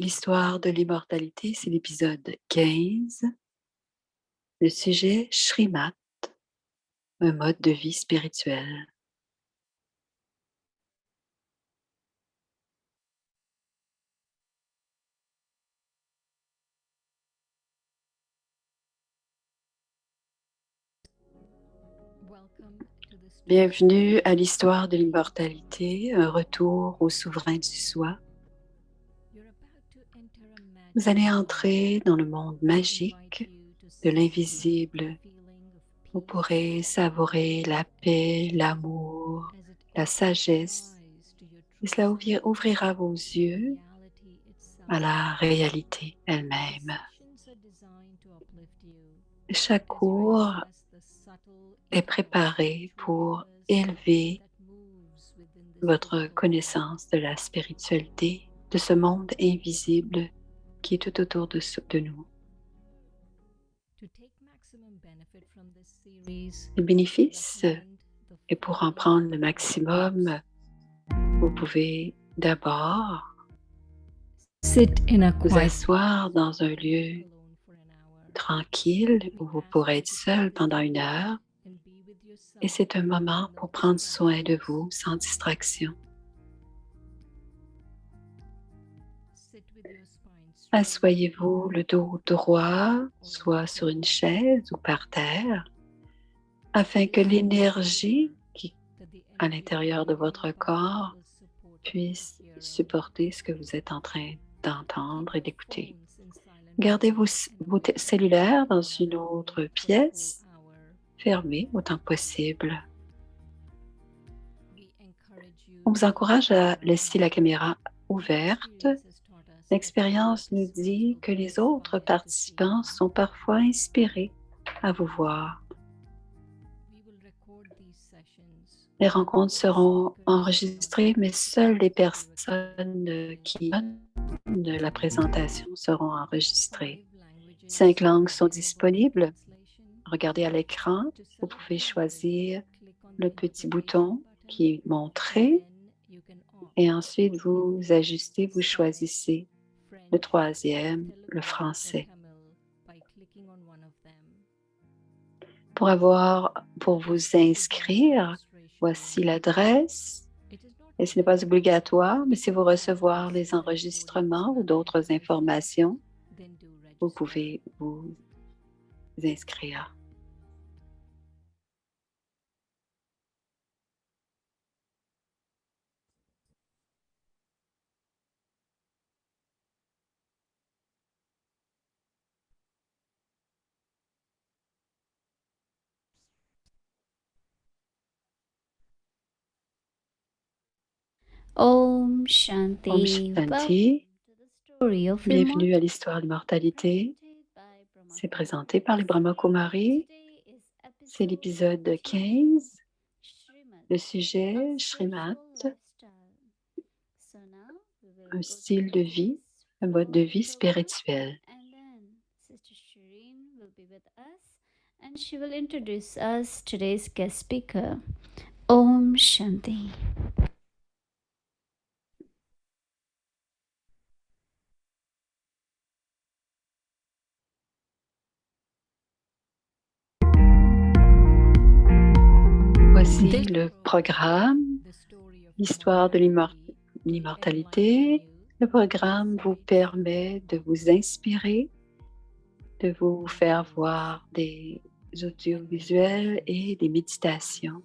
L'histoire de l'immortalité, c'est l'épisode 15. Le sujet Shrimat, un mode de vie spirituel. Bienvenue à l'histoire de l'immortalité, un retour au souverain du soi. Vous allez entrer dans le monde magique de l'invisible. Vous pourrez savourer la paix, l'amour, la sagesse, et cela ouvrira vos yeux à la réalité elle-même. Chaque cours est préparé pour élever votre connaissance de la spiritualité, de ce monde invisible qui est tout autour de nous. Le bénéfice est pour en prendre le maximum. Vous pouvez d'abord vous asseoir dans un lieu tranquille où vous pourrez être seul pendant 1 heure. Et c'est un moment pour prendre soin de vous sans distraction. Assoyez-vous le dos droit, soit sur une chaise ou par terre, afin que l'énergie qui est à l'intérieur de votre corps puisse supporter ce que vous êtes en train d'entendre et d'écouter. Gardez vos cellulaires dans une autre pièce, fermée autant que possible. On vous encourage à laisser la caméra ouverte. L'expérience nous dit que les autres participants sont parfois inspirés à vous voir. Les rencontres seront enregistrées, mais seules les personnes qui donnent la présentation seront enregistrées. 5 langues sont disponibles. Regardez à l'écran. Vous pouvez choisir le petit bouton qui est montré et ensuite vous ajustez, vous choisissez le 3e, le français. Pour vous inscrire, voici l'adresse. Et ce n'est pas obligatoire, mais si vous recevez les enregistrements ou d'autres informations, vous pouvez vous inscrire. Om Om Shanti. Shanti. Story of Bienvenue à l'histoire de l'immortalité. C'est présenté par les Brahma Kumaris. C'est l'épisode 15. Le sujet, Shrimat, un style de vie, un mode de vie spirituel. And she will introduce us today's guest speaker. Om Shanti. Voici le programme, l'histoire de l'immortalité. Le programme vous permet de vous inspirer, de vous faire voir des audiovisuels et des méditations.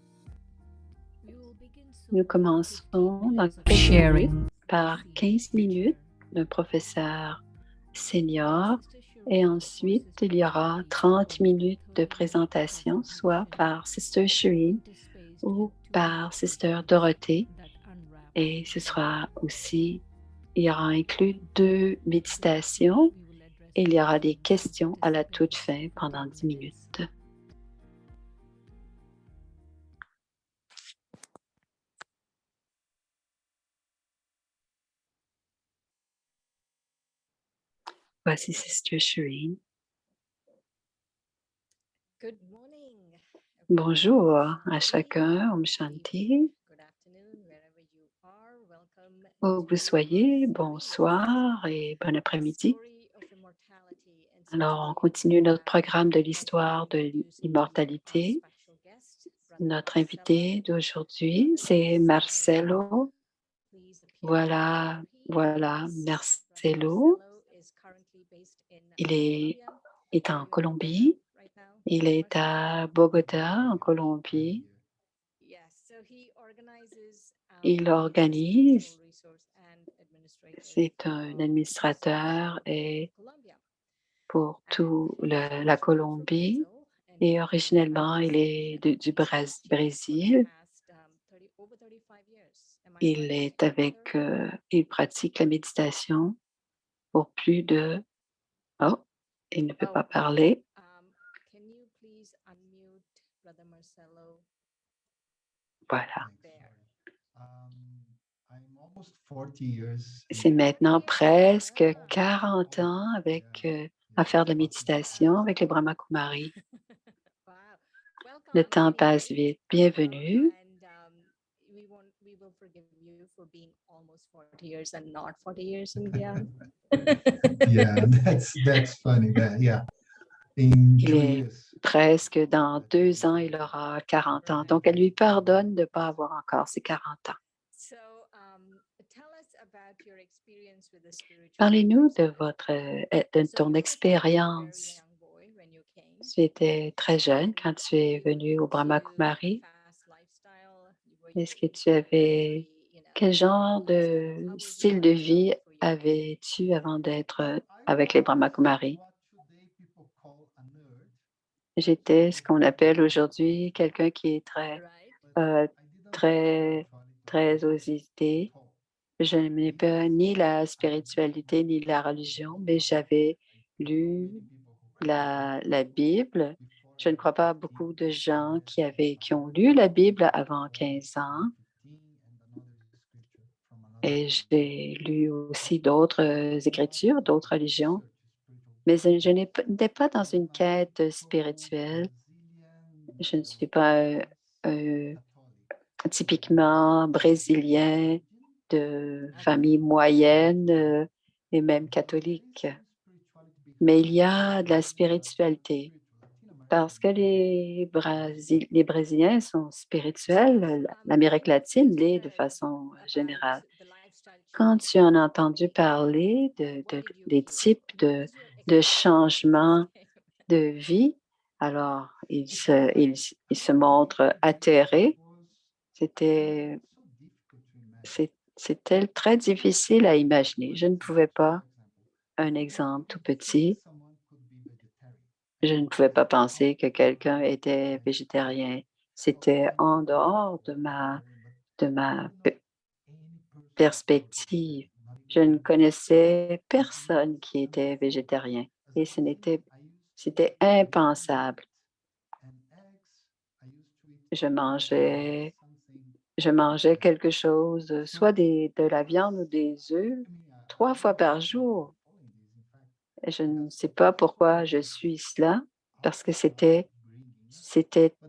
Nous commençons dans quelques minutes par 15 minutes d'un professeur senior et ensuite il y aura 30 minutes de présentation, soit par Sister Shireen ou par Sister Dorothée. Et ce sera aussi, il y aura inclus 2 méditations et il y aura des questions à la toute fin pendant 10 minutes. Voici Sister Shireen. Bonjour à chacun, Om Shanti. Où vous soyez, bonsoir et bon après-midi. Alors, on continue notre programme de l'histoire de l'immortalité. Notre invité d'aujourd'hui, c'est Marcelo. Voilà, voilà, Marcelo. Il est en Colombie. Il est à Bogota, en Colombie. Il organise, c'est un administrateur et pour tout la Colombie et originellement, il est du Brésil. Il pratique la méditation pour plus de... Oh, il ne peut pas parler. Voilà. C'est maintenant presque 40 ans à faire de la méditation avec les Brahma Kumaris. Le temps passe vite. Bienvenue. Yeah, that's funny. Yeah. Il est presque dans 2 ans, il aura 40 ans. Donc, elle lui pardonne de ne pas avoir encore ses 40 ans. Parlez-nous de ton expérience. Tu étais très jeune quand tu es venu au Brahma Kumari. Est-ce que quel genre de style de vie avais-tu avant d'être avec les Brahma Kumari? J'étais ce qu'on appelle aujourd'hui quelqu'un qui est euh, très, très aux idées. Je n'aimais pas ni la spiritualité ni la religion, mais j'avais lu la Bible. Je ne crois pas à beaucoup de gens qui ont lu la Bible avant 15 ans. Et j'ai lu aussi d'autres écritures, d'autres religions. Mais je n'étais pas dans une quête spirituelle. Je ne suis pas typiquement brésilien de famille moyenne et même catholique. Mais il y a de la spiritualité parce que les Brésiliens sont spirituels, l'Amérique latine l'est de façon générale. Quand tu en as entendu parler des types de changements de vie, alors il se montre atterré. C'était très difficile à imaginer. Je ne pouvais pas, un exemple tout petit, je ne pouvais pas penser que quelqu'un était végétarien. C'était en dehors de ma perspective. Je ne connaissais personne qui était végétarien et c'était impensable. Je mangeais, je mangeais quelque chose, soit de la viande ou des œufs, 3 fois par jour. Je ne sais pas pourquoi je suis cela, parce que c'était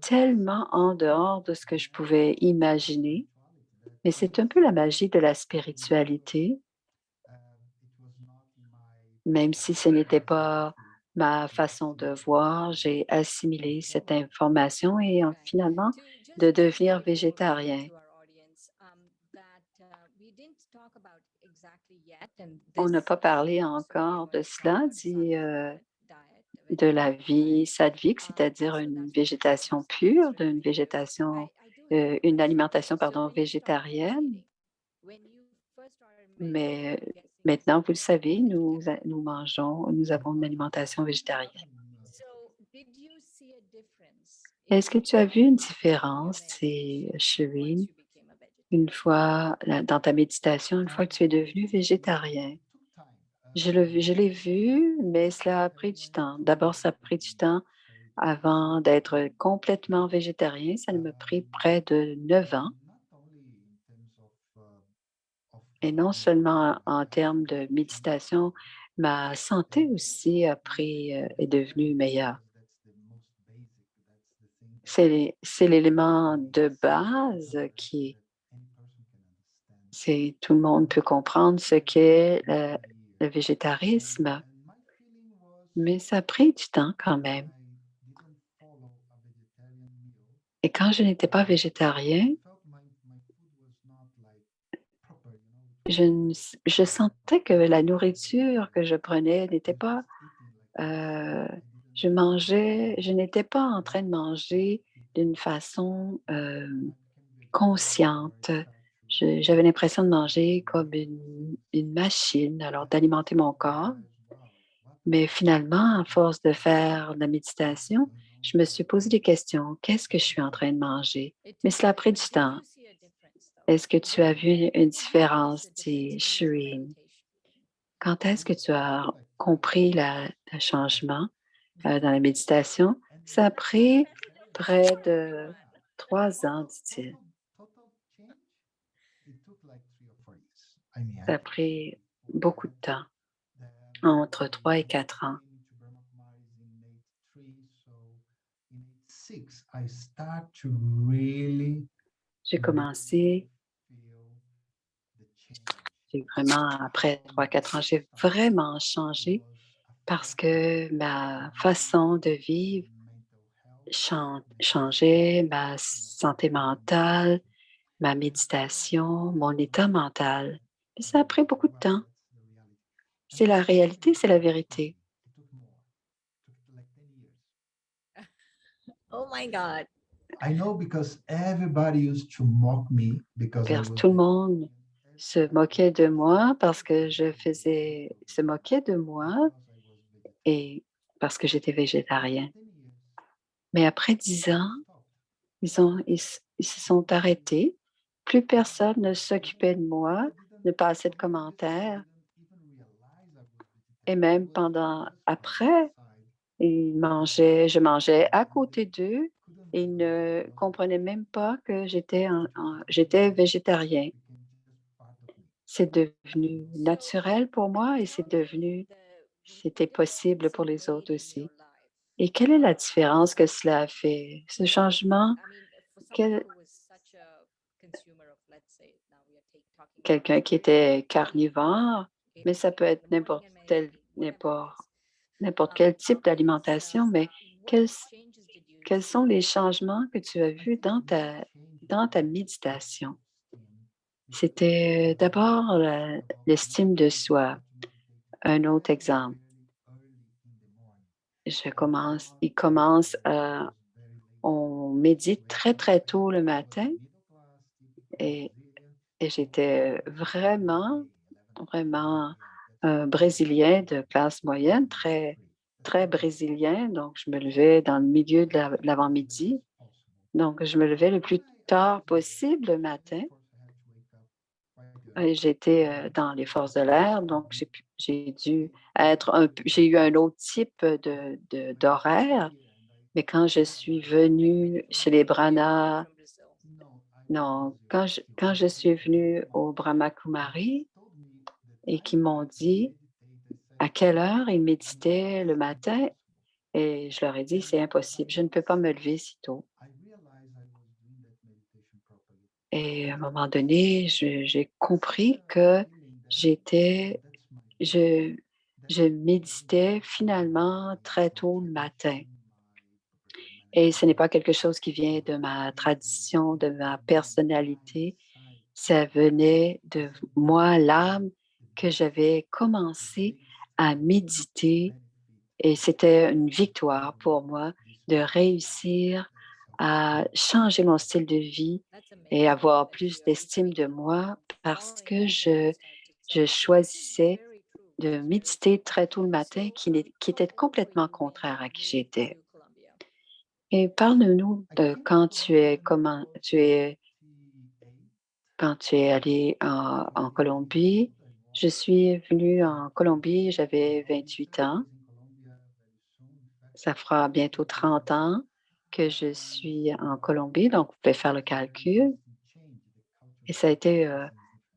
tellement en dehors de ce que je pouvais imaginer. Mais c'est un peu la magie de la spiritualité, même si ce n'était pas ma façon de voir, j'ai assimilé cette information et finalement de devenir végétarien. On n'a pas parlé encore de cela, de la vie sadhvique, c'est-à-dire une végétation pure, une alimentation, pardon, végétarienne. Mais maintenant, vous le savez, nous avons une alimentation végétarienne. Est-ce que tu as vu une différence, Shireen, dans ta méditation, une fois que tu es devenu végétarien? Je l'ai vu, mais cela a pris du temps. D'abord, ça a pris du temps avant d'être complètement végétarien. Ça m'a pris près de 9 ans. Et non seulement en termes de méditation, ma santé aussi est devenue meilleure. C'est l'élément de base Tout le monde peut comprendre ce qu'est le végétarisme, mais ça a pris du temps quand même. Et quand je n'étais pas végétarien, je sentais que la nourriture que je prenais n'était pas, euh, je n'étais pas en train de manger d'une façon consciente. J'avais l'impression de manger comme une machine, alors d'alimenter mon corps. Mais finalement, à force de faire de la méditation, je me suis posé des questions. Qu'est-ce que je suis en train de manger? Mais cela a pris du temps. Est-ce que tu as vu une différence, dit Shireen? Quand est-ce que tu as compris le changement dans la méditation? Ça a pris près de 3 ans, dit-il. Ça a pris beaucoup de temps, entre 3 et 4 ans. J'ai commencé, j'ai vraiment, après 3 4 ans, j'ai vraiment changé parce que ma façon de vivre changeait, ma santé mentale, ma méditation, mon état mental. Et ça a pris beaucoup de temps. C'est la réalité, c'est la vérité. Oh my God. Tout le monde se moquait de moi parce que se moquait de moi et parce que j'étais végétarien. Mais après 10 ans, ils se sont arrêtés. Plus personne ne s'occupait de moi, ne passait de commentaires. Et même après, je mangeais à côté d'eux et ils ne comprenaient même pas que j'étais végétarien. C'est devenu naturel pour moi et c'était possible pour les autres aussi. Et quelle est la différence que cela a fait? Ce changement, quel- quelqu'un qui était carnivore, mais ça peut être n'importe quel type d'alimentation, mais quels, quels sont les changements que tu as vus dans ta méditation? C'était d'abord l'estime de soi. Un autre exemple. On médite très, très tôt le matin et, et j'étais vraiment un Brésilien de classe moyenne, très, très brésilien. Donc, je me levais dans le milieu de l'avant-midi. Donc, je me levais le plus tard possible le matin. Et j'étais dans les forces de l'air, donc j'ai eu un autre type d'horaire. Mais quand je suis venue chez les Brahmanas, non, quand je suis venue au Brahma Kumari et qu'ils m'ont dit à quelle heure ils méditaient le matin, et je leur ai dit, c'est impossible, je ne peux pas me lever si tôt. Et à un moment donné, j'ai compris que j'étais, je, je méditais finalement très tôt le matin. Et ce n'est pas quelque chose qui vient de ma tradition, de ma personnalité. Ça venait de moi, l'âme, que j'avais commencé à méditer et c'était une victoire pour moi de réussir à changer mon style de vie et avoir plus d'estime de moi parce que je choisissais de méditer très tôt le matin qui était complètement contraire à qui j'étais. Et parle-nous de quand tu es allé en Colombie. Je suis venue en Colombie, j'avais 28 ans. Ça fera bientôt 30 ans que je suis en Colombie, donc vous pouvez faire le calcul. Et ça a été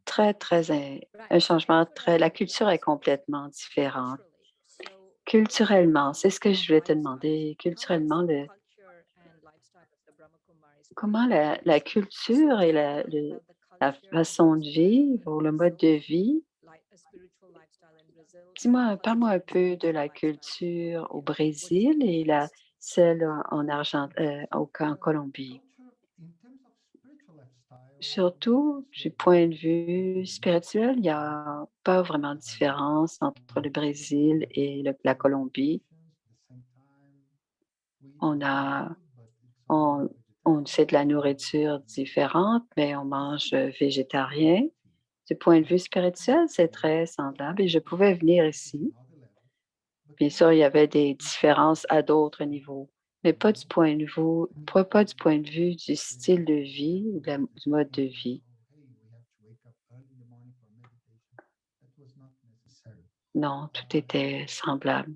très, très, un changement très, la culture est complètement différente. Culturellement, c'est ce que je voulais te demander. Culturellement, comment la culture et la façon de vivre ou le mode de vie. Parle-moi un peu de la culture au Brésil et celle en en Colombie. Surtout du point de vue spirituel, il n'y a pas vraiment de différence entre le Brésil et la Colombie. On a, on, on sait de la nourriture différente, mais on mange végétarien. Du point de vue spirituel, c'est très semblable et je pouvais venir ici. Bien sûr, il y avait des différences à d'autres niveaux, mais pas du point de vue du style de vie ou du mode de vie. Non, tout était semblable.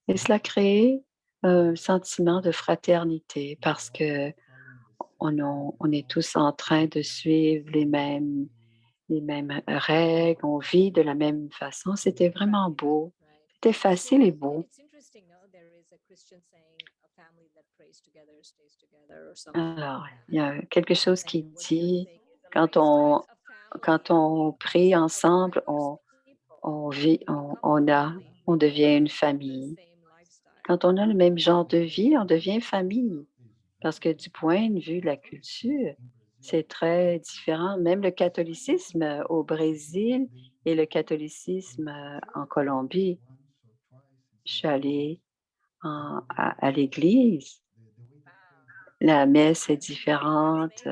Et cela crée un sentiment de fraternité parce que on est tous en train de suivre les mêmes règles, on vit de la même façon. C'était vraiment beau. C'était facile et beau. Alors, il y a quelque chose qui dit quand on, quand on prie ensemble, on vit, on devient une famille. Quand on a le même genre de vie, on devient famille. Parce que du point de vue de la culture, c'est très différent. Même le catholicisme au Brésil et le catholicisme en Colombie. Je suis allée à l'église. La messe est différente.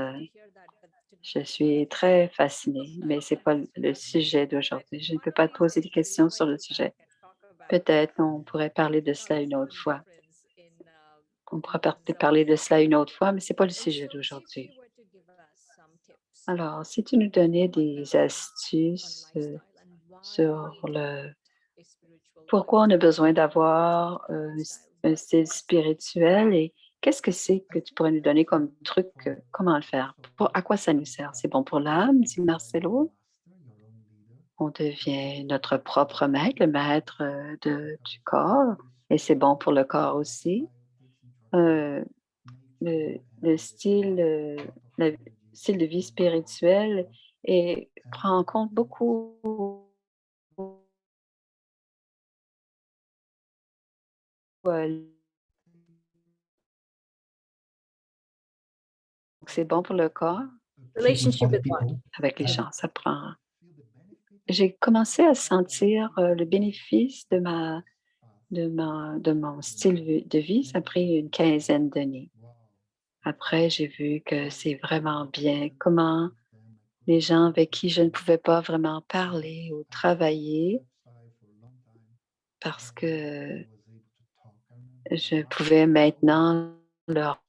Je suis très fascinée, mais ce n'est pas le sujet d'aujourd'hui. Je ne peux pas te poser des questions sur le sujet. Peut-être on pourrait parler de cela une autre fois. On pourra peut-être parler de cela une autre fois, mais ce n'est pas le sujet d'aujourd'hui. Alors, si tu nous donnais des astuces sur pourquoi on a besoin d'avoir un style spirituel et qu'est-ce que c'est que tu pourrais nous donner comme truc, comment le faire? À quoi ça nous sert? C'est bon pour l'âme, dit Marcelo? On devient notre propre maître, le maître du corps, et c'est bon pour le corps aussi. Euh, le style, le style de vie spirituel prend en compte beaucoup. euh, c'est bon pour le corps Relationship with what? avec les gens. Ça prend. J'ai commencé à sentir le bénéfice de mon style de vie. Ça a pris une quinzaine d'années. Après, j'ai vu que c'est vraiment bien comment les gens avec qui je ne pouvais pas vraiment parler ou travailler parce que je pouvais maintenant leur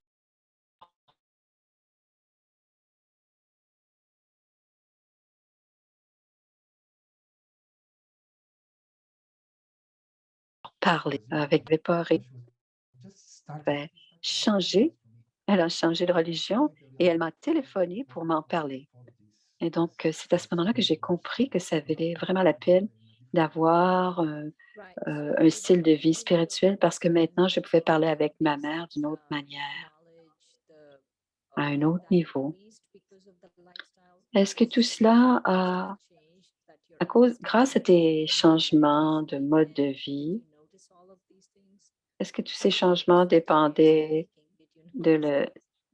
parler avec les pas avait changé. Elle a changé de religion et elle m'a téléphoné pour m'en parler. Et donc, c'est à ce moment-là que j'ai compris que ça valait vraiment la peine d'avoir un style de vie spirituel parce que maintenant, je pouvais parler avec ma mère d'une autre manière, à un autre niveau. Est-ce que tout cela grâce à tes changements de mode de vie, est-ce que tous ces changements dépendaient de, le,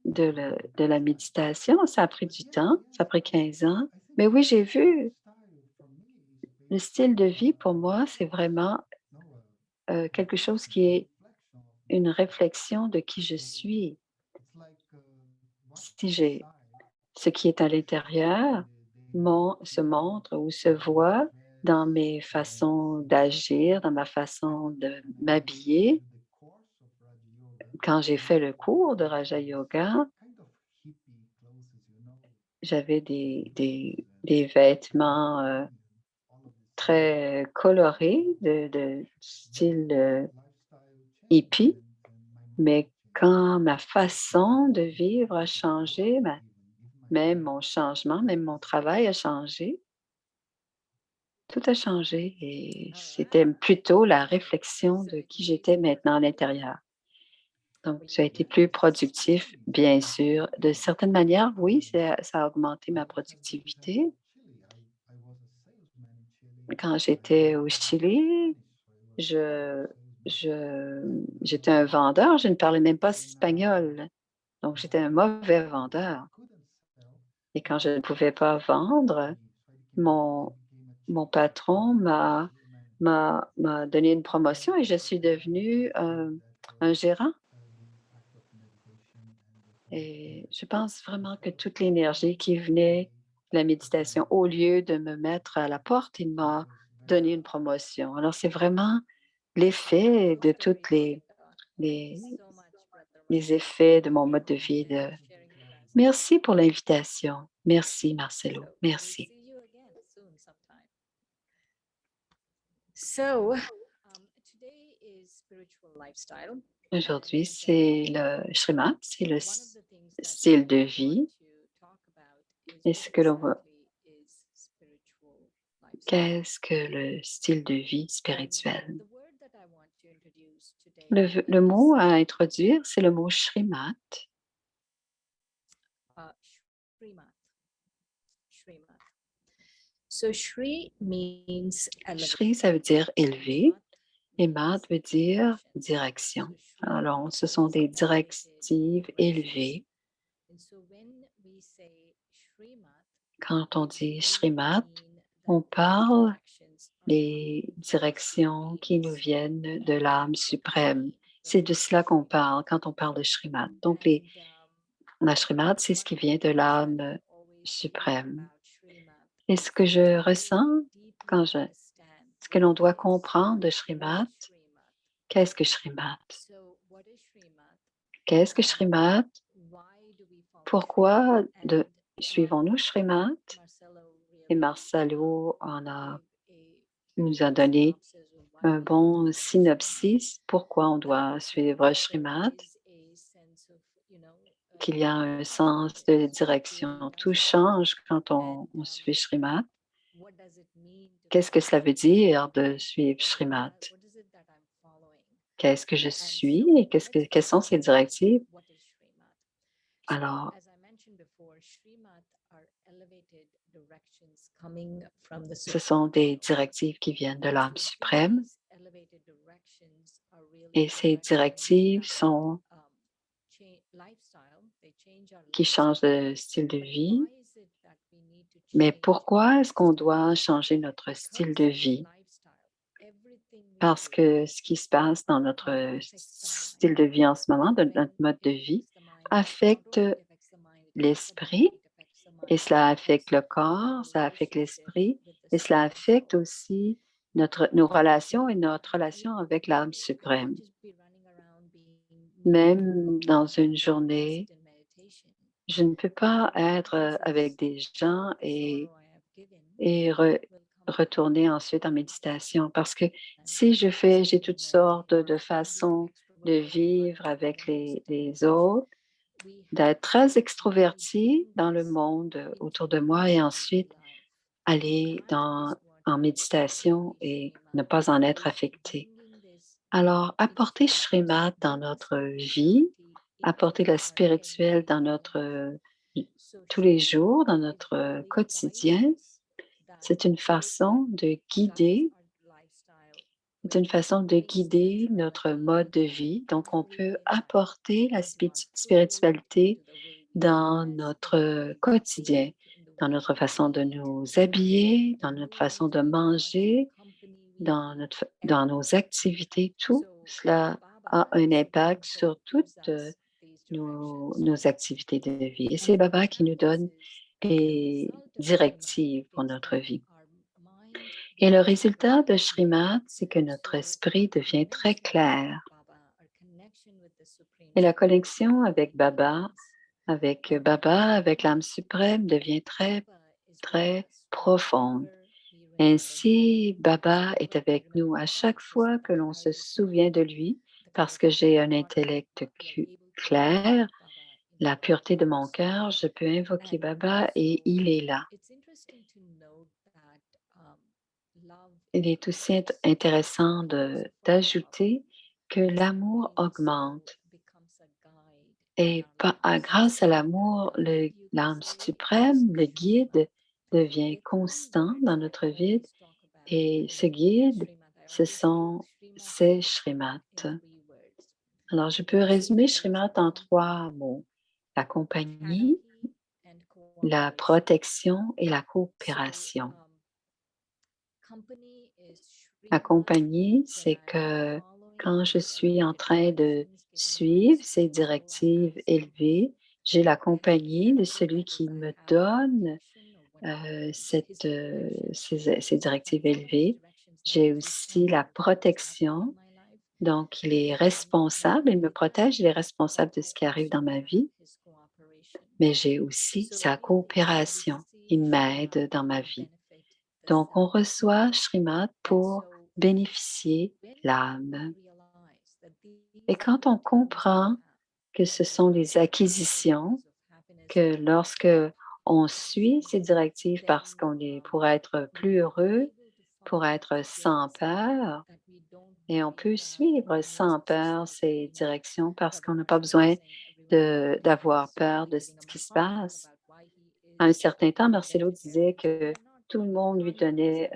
de la méditation? Ça a pris du temps, ça a pris 15 ans. Mais oui, j'ai vu, le style de vie pour moi, c'est vraiment quelque chose qui est une réflexion de qui je suis. Si j'ai ce qui est à l'intérieur se montre ou se voit dans mes façons d'agir, dans ma façon de m'habiller. Quand j'ai fait le cours de Raja Yoga, j'avais des vêtements très colorés de style hippie, mais quand ma façon de vivre a changé, même mon travail a changé, tout a changé et c'était plutôt la réflexion de qui j'étais maintenant à l'intérieur. Donc, tu as été plus productif, bien sûr. De certaines manières, oui, ça a augmenté ma productivité. Quand j'étais au Chili, je, j'étais un vendeur, je ne parlais même pas espagnol. Donc, j'étais un mauvais vendeur. Et quand je ne pouvais pas vendre, mon, mon patron m'a donné une promotion et je suis devenue un gérant. Et je pense vraiment que toute l'énergie qui venait de la méditation, au lieu de me mettre à la porte, il m'a donné une promotion. Alors, c'est vraiment l'effet de toutes les, les effets de mon mode de vie. Merci pour l'invitation. Merci, Marcelo. Merci. Aujourd'hui, c'est le Shrimat, c'est le style de vie. Et ce que l'on va. Qu'est-ce que le style de vie spirituel? Le mot à introduire, c'est le mot Shrimat. Shri, ça veut dire élevé, et Mat veut dire direction. Alors, ce sont des directives élevées. Quand on dit Shrimat, on parle des directions qui nous viennent de l'âme suprême. C'est de cela qu'on parle quand on parle de Shrimat. Donc, la Shrimat, c'est ce qui vient de l'âme suprême. Et ce que je ressens ce que l'on doit comprendre de Shrimat, qu'est-ce que Shrimat? Qu'est-ce que Shrimat? Pourquoi suivons-nous Shrimat? Et Marcelo nous a donné un bon synopsis. Pourquoi on doit suivre Shrimat? Qu'il y a un sens de direction. Tout change quand on suit Shrimat. Qu'est-ce que cela veut dire de suivre Shrimat? Qu'est-ce que je suis et quelles sont ces directives? Alors, ce sont des directives qui viennent de l'âme suprême et ces directives qui changent de style de vie. Mais pourquoi est-ce qu'on doit changer notre style de vie? Parce que ce qui se passe dans notre style de vie en ce moment, de notre mode de vie, affecte l'esprit et cela affecte le corps, ça affecte l'esprit et cela affecte aussi nos relations et notre relation avec l'âme suprême. Même dans une journée, je ne peux pas être avec des gens et retourner ensuite en méditation parce que si j'ai toutes sortes de façons de vivre avec les autres, d'être très extroverti dans le monde autour de moi et ensuite aller en méditation et ne pas en être affecté. Alors, apporter Shrimat dans notre vie, apporter le spirituel dans tous les jours, dans notre quotidien, c'est une façon de guider, notre mode de vie. Donc, on peut apporter la spiritualité dans notre quotidien, dans notre façon de nous habiller, dans notre façon de manger, dans nos activités. Tout cela a un impact sur toutes nos activités de vie. Et c'est Baba qui nous donne des directives pour notre vie. Et le résultat de Shrimat, c'est que notre esprit devient très clair. Et la connexion avec Baba, avec l'âme suprême, devient très, très profonde. Ainsi, Baba est avec nous à chaque fois que l'on se souvient de lui, parce que j'ai un intellect clair, la pureté de mon cœur, je peux invoquer Baba et il est là. Il est aussi intéressant d'ajouter que l'amour augmente Et grâce à l'amour, l'âme suprême, le guide, devient constant dans notre vie. Et ce guide, c'est Shrimat. Alors, je peux résumer Shrimat en 3 mots: la compagnie, la protection et la coopération. La compagnie, c'est que quand je suis en train de suivre ces directives élevées, j'ai la compagnie de celui qui me donne ces directives élevées. J'ai aussi la protection, donc il est responsable, il me protège, il est responsable de ce qui arrive dans ma vie, mais j'ai aussi sa coopération, il m'aide dans ma vie. Donc, on reçoit Shrimat pour bénéficier l'âme. Et quand on comprend que ce sont des acquisitions, que lorsque on suit ces directives parce qu'on est pour être plus heureux, pour être sans peur, et on peut suivre sans peur ces directions parce qu'on n'a pas besoin d'avoir peur de ce qui se passe. À un certain temps, Marcelo disait que tout le monde lui donnait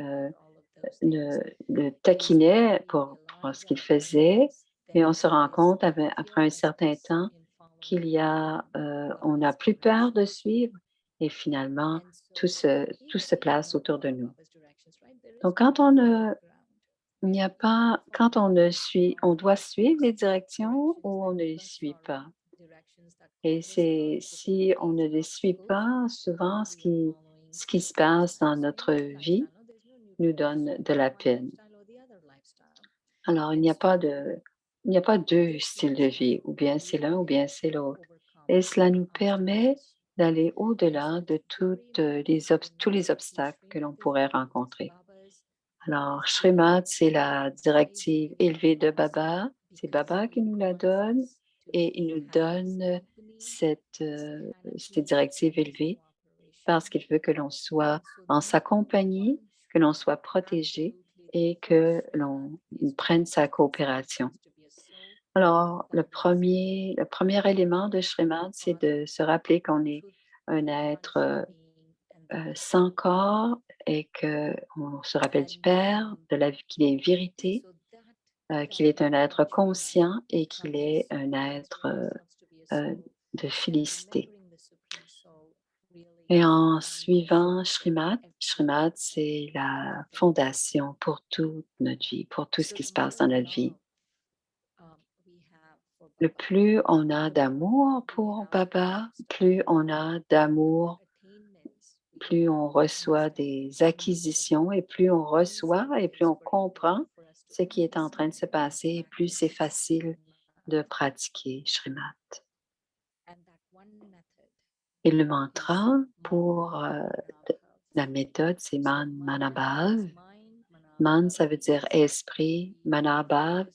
le taquinait pour ce qu'il faisait, mais on se rend compte après un certain temps on n'a plus peur de suivre et finalement tout se place autour de nous. Donc il n'y a pas, quand on doit suivre les directions ou on ne les suit pas. Et si on ne les suit pas, souvent ce qui se passe dans notre vie nous donne de la peine. Alors, il n'y a pas 2 styles de vie, ou bien c'est l'un ou bien c'est l'autre. Et cela nous permet d'aller au-delà de tous les obstacles que l'on pourrait rencontrer. Alors, Shrimat, c'est la directive élevée de Baba. C'est Baba qui nous la donne et il nous donne ces directives élevées parce qu'il veut que l'on soit en sa compagnie, que l'on soit protégé et que l'on prenne sa coopération. Alors, le premier élément de Shrimat, c'est de se rappeler qu'on est un être sans corps et qu'on se rappelle du Père, de la vie, qu'il est vérité, qu'il est un être conscient et qu'il est un être de félicité. Et en suivant Shrimat, Shrimat, c'est la fondation pour toute notre vie, pour tout ce qui se passe dans notre vie. Le plus on a d'amour pour Baba, plus on a d'amour, plus on reçoit des acquisitions et plus on reçoit et plus on comprend ce qui est en train de se passer, plus c'est facile de pratiquer Shrimat. Et le mantra pour la méthode, c'est Man Manabhav. Man, ça veut dire esprit. Manabhav,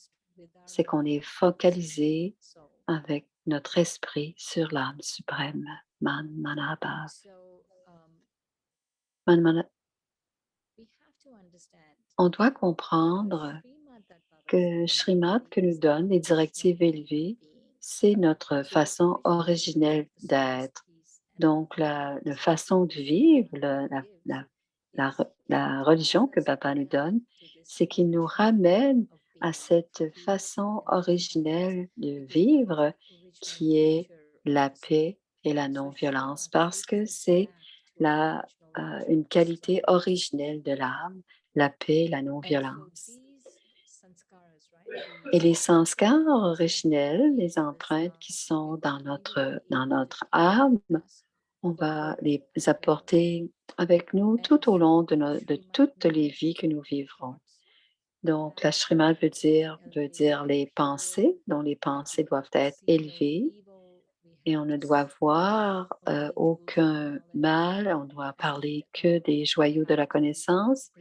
c'est qu'on est focalisé avec notre esprit sur l'âme suprême. Man Manabhav. On doit comprendre que Shrimat que nous donne les directives élevées, c'est notre façon originelle d'être. Donc, la façon de vivre, la religion que Baba nous donne, c'est qu'il nous ramène à cette façon originelle de vivre qui est la paix et la non-violence, parce que c'est une qualité originelle de l'âme, la paix et la non-violence. Et les sanskars originels, les empreintes qui sont dans notre âme, on va les apporter avec nous tout au long de toutes les vies que nous vivrons. Donc, la Shrimat veut dire les pensées, dont les pensées doivent être élevées et on ne doit voir aucun mal, on doit parler que des joyaux de la connaissance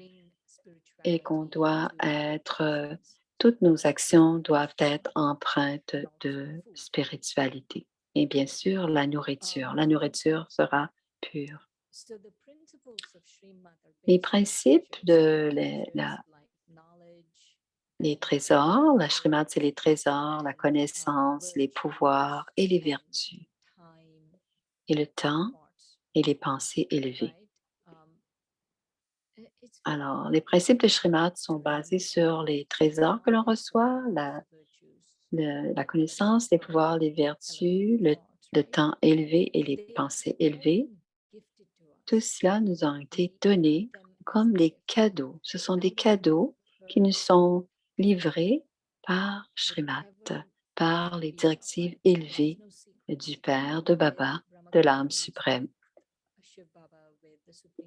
et qu'on doit toutes nos actions doivent être empreintes de spiritualité. Et bien sûr, la nourriture sera pure. Les principes de les trésors. La Shrimad, c'est les trésors, la connaissance, les pouvoirs et les vertus, et le temps et les pensées élevées. Alors, les principes de Shrimad sont basés sur les trésors que l'on reçoit, la connaissance, les pouvoirs, les vertus, le temps élevé et les pensées élevées. Tout cela nous a été donné comme des cadeaux. Ce sont des cadeaux qui nous sont livrés par Shrimad, par les directives élevées du Père, de Baba, de l'âme suprême.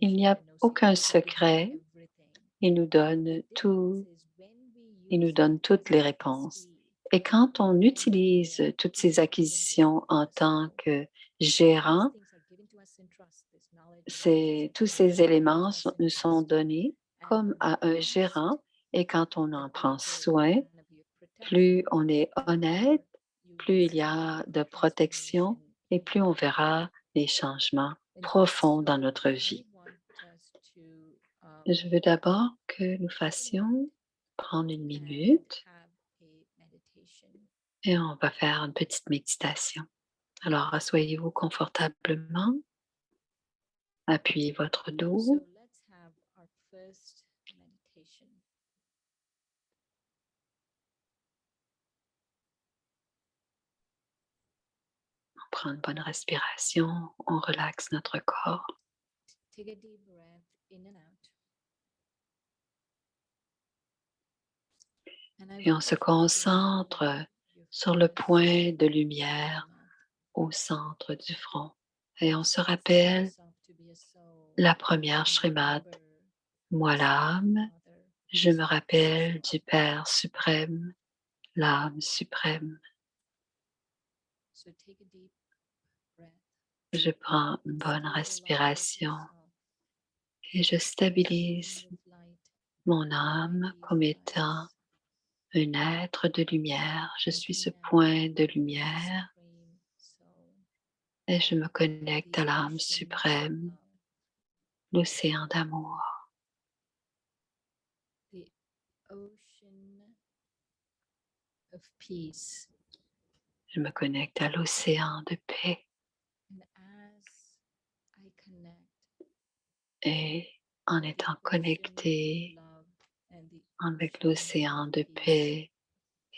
Il n'y a aucun secret. Il nous donne tout, il nous donne toutes les réponses. Et quand on utilise toutes ces acquisitions en tant que gérant, tous ces éléments nous sont donnés comme à un gérant, et quand on en prend soin, plus on est honnête, plus il y a de protection et plus on verra des changements profonds dans notre vie. Je veux d'abord que nous fassions prendre une minute et on va faire une petite méditation. Alors, asseyez-vous confortablement, appuyez votre dos. On prend une bonne respiration, on relaxe notre corps. Et on se concentre sur le point de lumière au centre du front. Et on se rappelle la première Shrimad. Moi l'âme, je me rappelle du Père suprême, l'âme suprême. Je prends une bonne respiration et je stabilise mon âme comme étant un être de lumière. Je suis ce point de lumière et je me connecte à l'âme suprême, l'océan d'amour. Je me connecte à l'océan de paix. Et en étant connecté avec l'océan de paix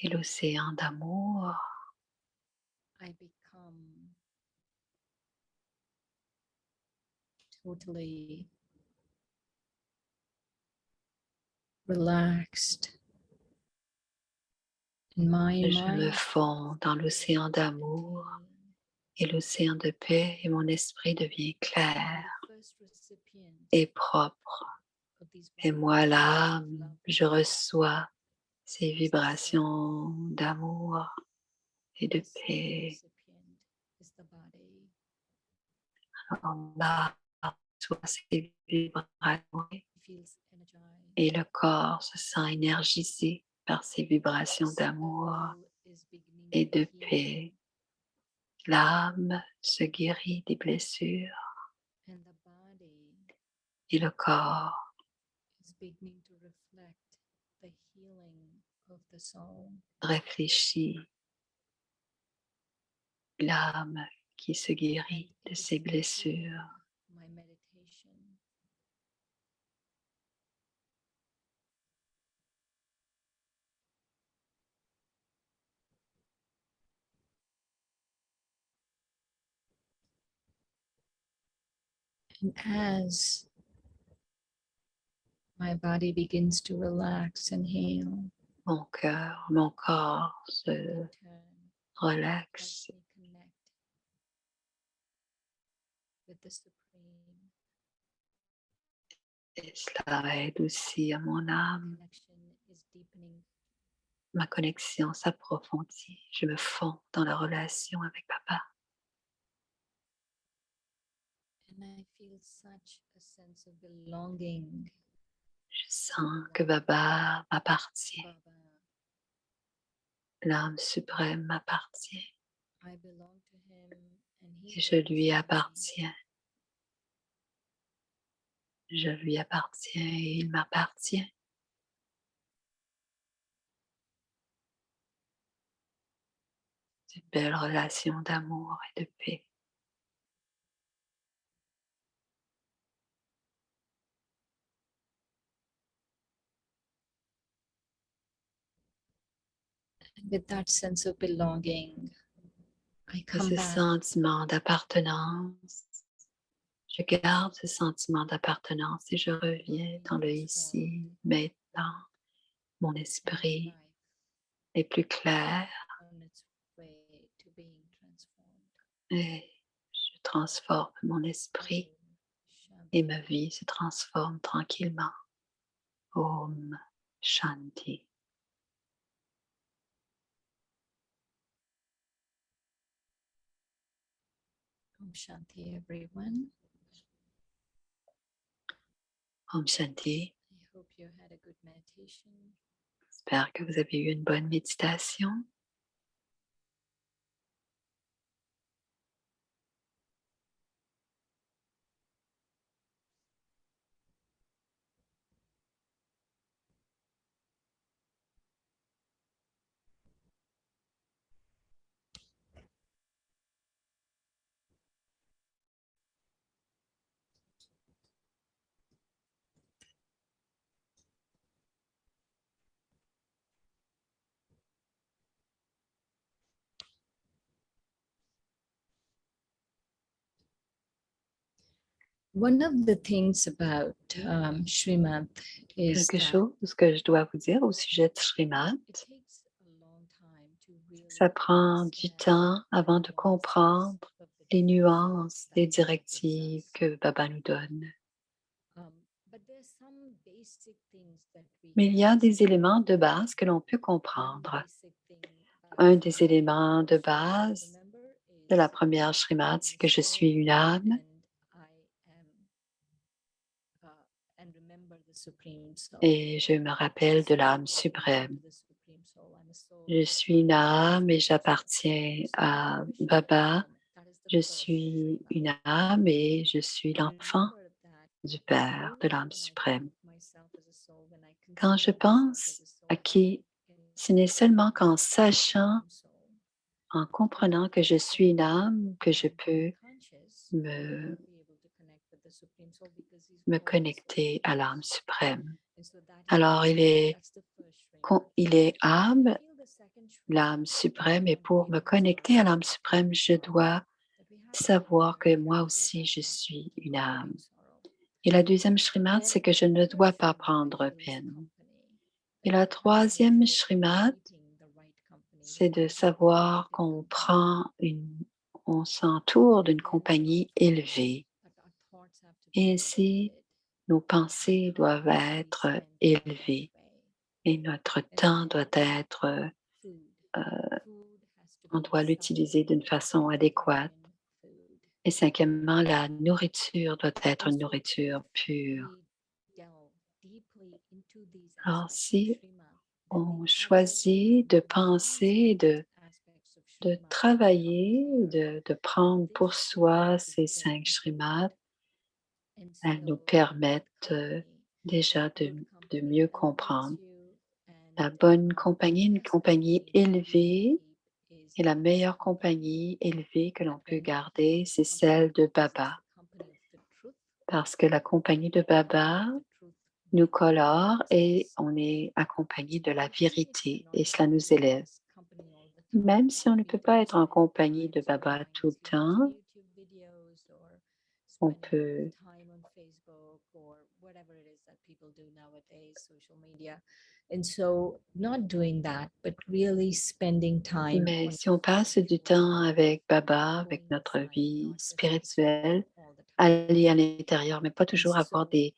et l'océan d'amour, totally relaxed in my je me mind fonds dans l'océan d'amour et l'océan de paix et mon esprit devient clair et propre. Et moi, l'âme, je reçois ces vibrations d'amour et de paix. Alors là, reçoit ces vibrations et le corps se sent énergisé par ces vibrations d'amour et de paix. L'âme se guérit des blessures et le corps réfléchit. L'âme qui se guérit de ses blessures. and as my body begins to relax and heal, Mon cœur, mon corps se relaxe et cela aide aussi à mon âme. Ma connexion s'approfondit. Je me fonds dans la relation avec Papa. Je sens que Baba m'appartient. L'âme suprême m'appartient. Et je lui appartiens. Je lui appartiens et il m'appartient. une belle relation d'amour et de paix. And with that sense of belonging, I Et come ce back sentiment d'appartenance, je garde ce sentiment d'appartenance et je reviens dans le ici, maintenant. Mon and esprit life est plus clair on its way to being transformed. et je transforme mon esprit Om et Shanti. ma vie se transforme tranquillement. Om Shanti. Om Shanti, everyone. Om Shanti. I hope you had a good meditation. J'espère que vous avez eu une bonne méditation. One of the things about Srimad is Quelque that chose que je dois vous dire au sujet de Srimad, it takes a long time to really ça prend du understand temps avant de the comprendre nuances of the les directives nuances that des Baba gives directives us. que Baba nous donne. But there's some basic things that we Mais il y can a des understand. éléments de base que l'on peut One comprendre. basic thing Un from des the éléments de first Srimad I base remember de la is première Srimad, I c'est am que je soul suis une âme and remember the supreme soul. et je me rappelle de l'âme suprême. To the supreme soul. I'm a soul. Je suis une âme et j'appartiens à Baba. Je suis une âme et je suis l'enfant du Père, de l'âme suprême. Quand je pense à qui, ce n'est seulement qu'en sachant, en comprenant que je suis une âme, que je peux me, me connecter à l'âme suprême. Alors, il est âme, l'âme suprême, et pour me connecter à l'âme suprême, je dois savoir que moi aussi, je suis une âme. Et la deuxième Srimad, c'est que je ne dois pas prendre peine. Et la troisième Srimad, c'est de savoir on s'entoure d'une compagnie élevée. Et ainsi, nos pensées doivent être élevées et notre temps doit être, on doit l'utiliser d'une façon adéquate. Et cinquièmement, la nourriture doit être une nourriture pure. Alors, si on choisit de penser, de travailler, de prendre pour soi ces 5 Srimad, elles nous permettent déjà de mieux comprendre. La bonne compagnie, une compagnie élevée, et la meilleure compagnie élevée que l'on peut garder, c'est celle de Baba. Parce que la compagnie de Baba nous colore et on est accompagné de la vérité et cela nous élève. Même si on ne peut pas être en compagnie de Baba tout le temps, on peut mais si on passe du temps avec Baba, avec notre vie spirituelle, aller à l'intérieur, mais pas toujours avoir des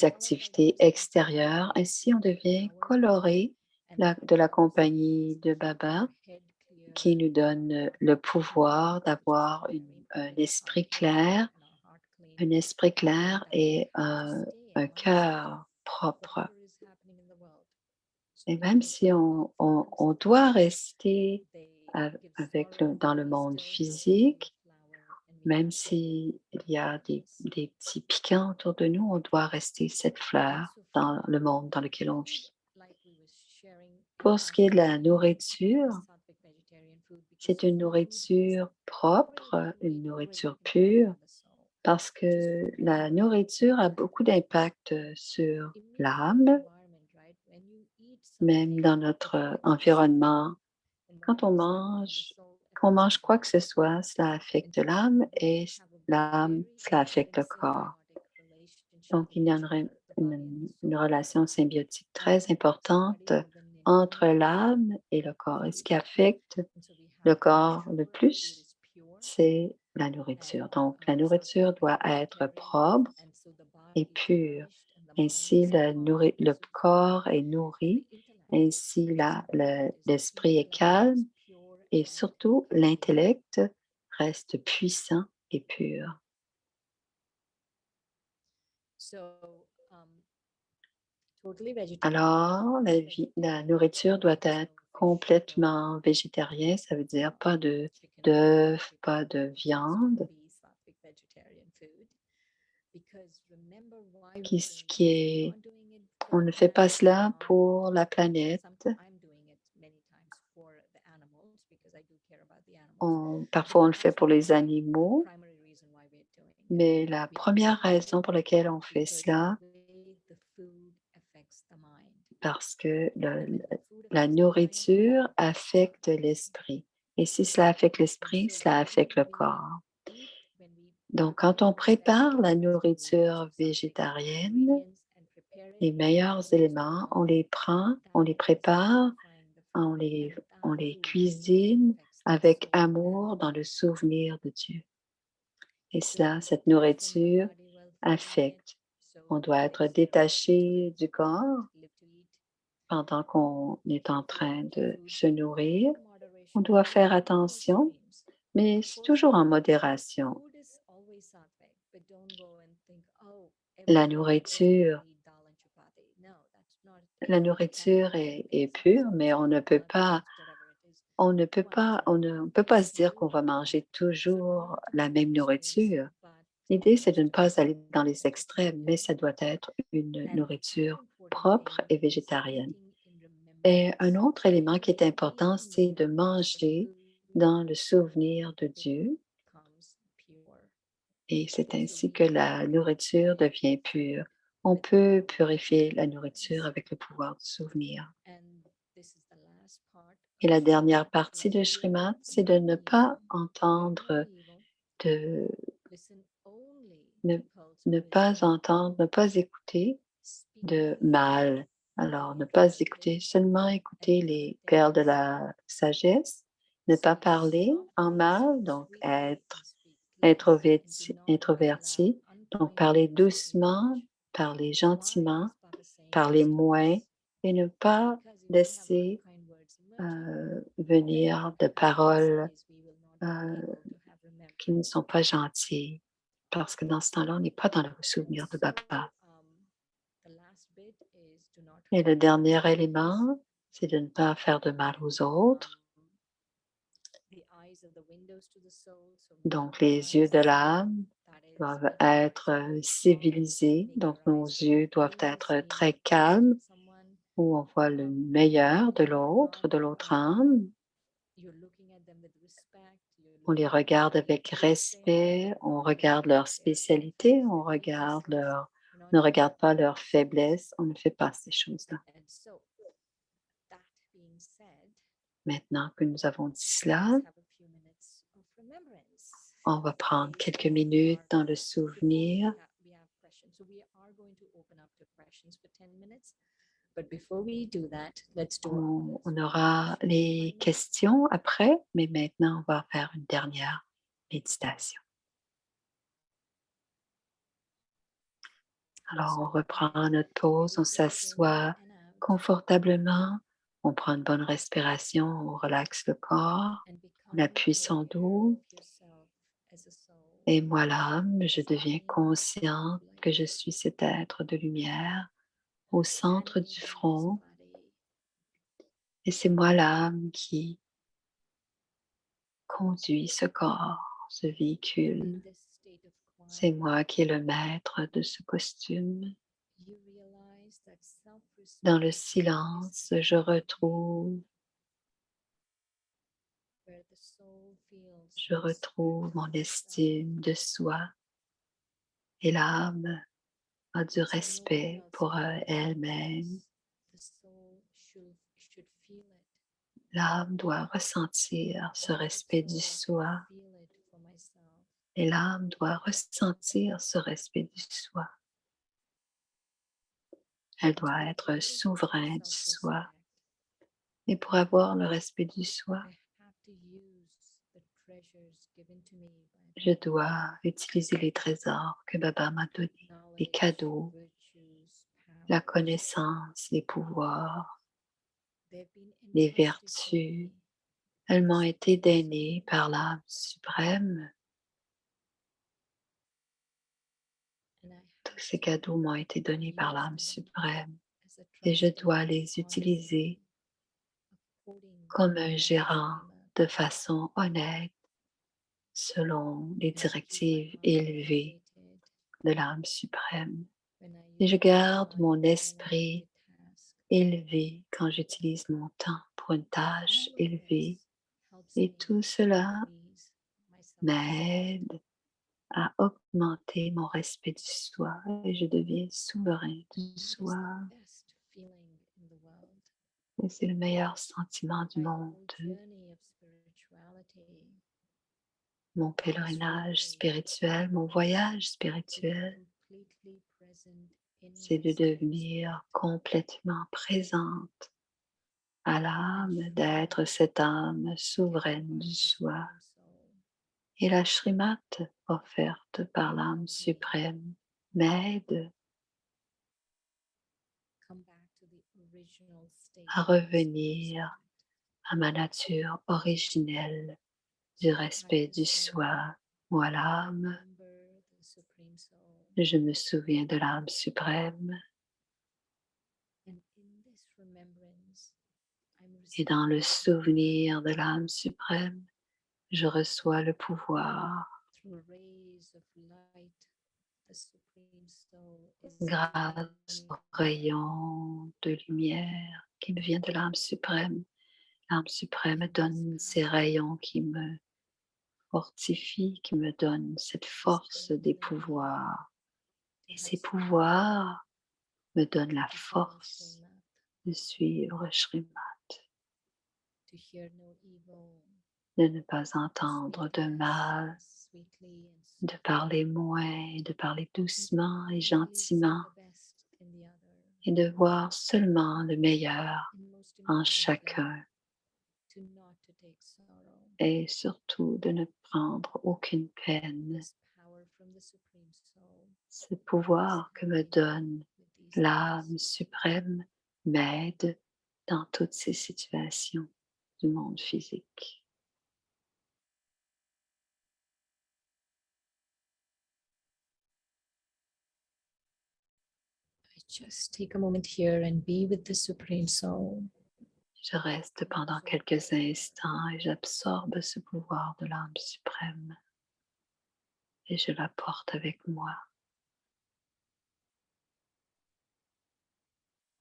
activités extérieures, ainsi on devient coloré de la compagnie de Baba qui nous donne le pouvoir d'avoir un esprit clair et un cœur propre. Et même si on doit rester dans le monde physique, même s'il y a des petits piquants autour de nous, on doit rester cette fleur dans le monde dans lequel on vit. Pour ce qui est de la nourriture, C'est une nourriture propre, une nourriture pure, parce que la nourriture a beaucoup d'impact sur l'âme, même dans notre environnement. Quand on mange quoi que ce soit, cela affecte l'âme et l'âme, cela affecte le corps. Donc, il y a une relation symbiotique très importante entre l'âme et le corps. Et ce qui affecte le corps le plus, c'est la nourriture. Donc, la nourriture doit être propre et pure. Ainsi, le corps est nourri, ainsi l'esprit est calme et surtout l'intellect reste puissant et pur. Alors, la nourriture doit être complètement végétarienne, ça veut dire pas d'œufs, pas de viande, qui est, on ne fait pas cela pour la planète. Parfois, on le fait pour les animaux, mais la première raison pour laquelle on fait cela, parce que la nourriture affecte l'esprit. Et si cela affecte l'esprit, cela affecte le corps. Donc, quand on prépare la nourriture végétarienne, les meilleurs éléments, on les prend, on les prépare, on les cuisine avec amour dans le souvenir de Dieu. Et cela, cette nourriture affecte. On doit être détaché du corps pendant qu'on est en train de se nourrir. On doit faire attention, mais c'est toujours en modération. La nourriture, la nourriture est pure, mais on ne peut pas se dire qu'on va manger toujours la même nourriture. L'idée, c'est de ne pas aller dans les extrêmes, mais ça doit être une nourriture propre et végétarienne. Et un autre élément qui est important, c'est de manger dans le souvenir de Dieu. Et c'est ainsi que la nourriture devient pure. On peut purifier la nourriture avec le pouvoir du souvenir. Et la dernière partie de Shrimad, c'est de ne pas entendre de ne, ne pas écouter de mal. Alors, ne pas écouter, seulement écouter les perles de la sagesse, ne pas parler en mal, donc être introverti, donc parler doucement, parler gentiment, parler moins et ne pas laisser venir de paroles qui ne sont pas gentilles, parce que dans ce temps-là, on n'est pas dans le souvenir de Baba. Et le dernier élément, c'est de ne pas faire de mal aux autres. Donc, les yeux de l'âme doivent être civilisés. Donc, nos yeux doivent être très calmes, où on voit le meilleur de l'autre âme. On les regarde avec respect, on regarde leur spécialité, on ne regarde pas leur faiblesse, on ne fait pas ces choses-là. Maintenant que nous avons dit cela, on va prendre quelques minutes dans le souvenir. On aura les questions après, mais maintenant, on va faire une dernière méditation. Alors, on reprend notre pause, on s'assoit confortablement, on prend une bonne respiration, on relaxe le corps, on appuie son dos. Et moi, l'âme, je deviens consciente que je suis cet être de lumière au centre du front. Et c'est moi, l'âme, qui conduit ce corps, ce véhicule. C'est moi qui est le maître de ce costume. Dans le silence, je retrouve Je retrouve mon estime de soi et l'âme a du respect pour elle-même. L'âme doit ressentir ce respect du soi et l'âme doit ressentir ce respect du soi. Elle doit être souveraine du soi. Et pour avoir le respect du soi, je dois utiliser les trésors que Baba m'a donnés, les cadeaux, la connaissance, les pouvoirs, les vertus. Elles m'ont été données par l'âme suprême. Tous ces cadeaux m'ont été donnés par l'âme suprême et je dois les utiliser comme un gérant de façon honnête selon les directives élevées de l'âme suprême. Et je garde mon esprit élevé quand j'utilise mon temps pour une tâche élevée. Et tout cela m'aide à augmenter mon respect du soi et je deviens souverain du soi. Et c'est le meilleur sentiment du monde. Mon pèlerinage spirituel, mon voyage spirituel, c'est de devenir complètement présente à l'âme, d'être cette âme souveraine du soi. Et la Shrimat offerte par l'âme suprême m'aide à revenir à ma nature originelle du respect du soi. Moi, l'âme, je me souviens de l'âme suprême et dans le souvenir de l'âme suprême, je reçois le pouvoir grâce aux rayons de lumière qui me viennent de l'âme suprême. L'âme suprême me donne ces rayons qui me fortifient, qui me donnent cette force des pouvoirs. Et ces pouvoirs me donnent la force de suivre Shrimat, de ne pas entendre de mal, de parler moins, de parler doucement et gentiment, et de voir seulement le meilleur en chacun, et surtout de ne prendre aucune peine. Ce pouvoir que me donne l'âme suprême m'aide dans toutes ces situations du monde physique. Just take a moment here and be with the Supreme Soul. Je reste pendant quelques instants et j'absorbe ce pouvoir de l'âme suprême et je la porte avec moi.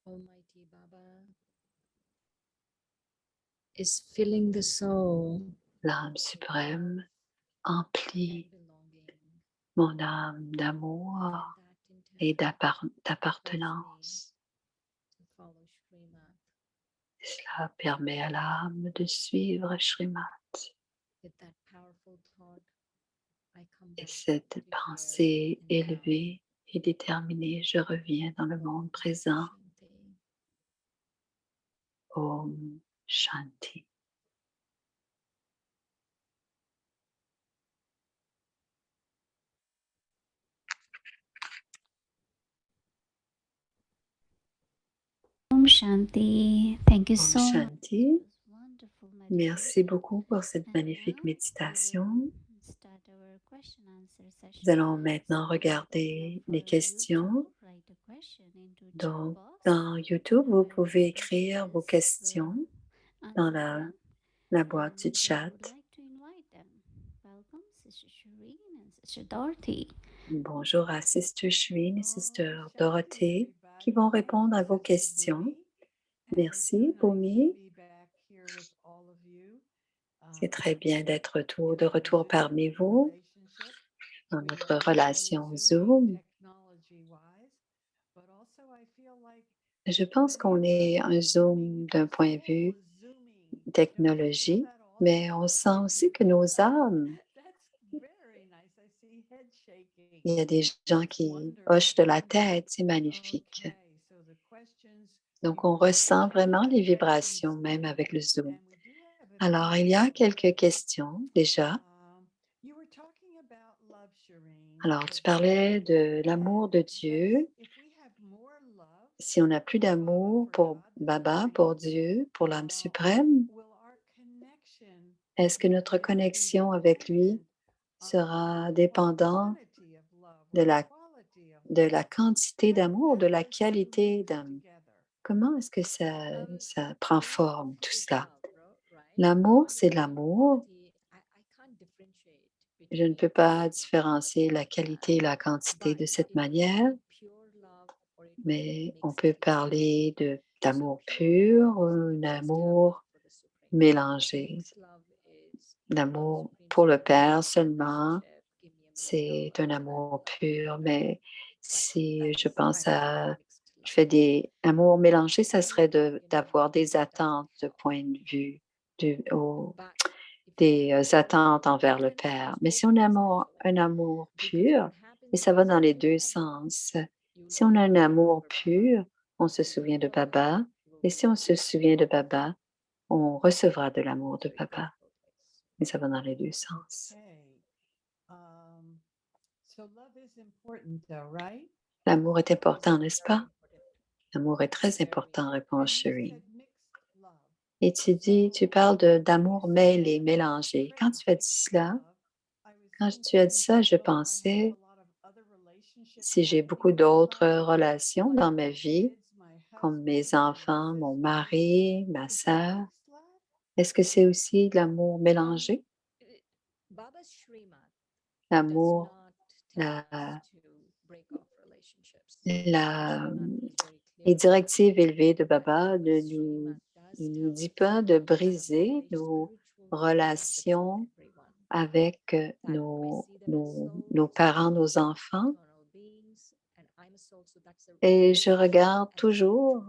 Almighty Baba is filling the soul L'âme suprême and emplit belonging. mon âme d'amour And that et intention d'appartenance. to follow Shrimat Et cela permet à l'âme de suivre Shrimat. with that powerful thought. I come Et back cette to here pensée and now. élevée et déterminée, je reviens dans le monde présent. Shanti. Om Shanti. Om Shanti. Thank you Om so much. Shanti. It was wonderful Merci meditation. beaucoup pour cette And magnifique now we méditation. will start our question answer session. Nous allons maintenant So, regarder for les questions. YouTube, write a question into chat Donc, box. dans YouTube, vous I will pouvez écrire vos publish questions the dans answer la boîte du and chat. would like to invite them. Welcome, Sister Shireen and Sister Dorothy. Bonjour à Sister Shireen et Sister Dorothée qui vont répondre à vos questions. Merci, Bhumi. C'est très bien de retour parmi vous dans notre relation Zoom. Je pense qu'on est un Zoom d'un point de vue technologie, mais on sent aussi que nos âmes, il y a des gens qui hochent de la tête, c'est magnifique. Donc, on ressent vraiment les vibrations même avec le Zoom. Alors, il y a quelques questions déjà. Alors, tu parlais de l'amour de Dieu. Si on n'a plus d'amour pour Baba, pour Dieu, pour l'âme suprême, est-ce que notre connexion avec lui sera dépendante de la quantité d'amour, de la qualité d'amour? Comment est-ce que ça prend forme, tout cela? L'amour, c'est l'amour. Je ne peux pas différencier la qualité et la quantité de cette manière, mais on peut parler d'amour pur ou un amour mélangé. L'amour pour le Père seulement, c'est un amour pur, mais si je pense à je fais des amours mélangés, ça serait d'avoir des attentes de point de vue, des attentes envers le Père. Mais si on a un amour pur, et ça va dans les deux sens, si on a un amour pur, on se souvient de Baba, et si on se souvient de Baba, on recevra de l'amour de Baba. Mais ça va dans les deux sens. L'amour est important, n'est-ce pas? L'amour est très important, répond Shireen. Et tu parles d'amour mêlé, mélangé. Quand tu as dit cela, quand tu as dit ça, je pensais, si j'ai beaucoup d'autres relations dans ma vie, comme mes enfants, mon mari, ma sœur, est-ce que c'est aussi de l'amour mélangé? L'amour, la, la, les directives élevées de Baba ne nous dit pas de briser nos relations avec nos parents, nos enfants. Et je regarde toujours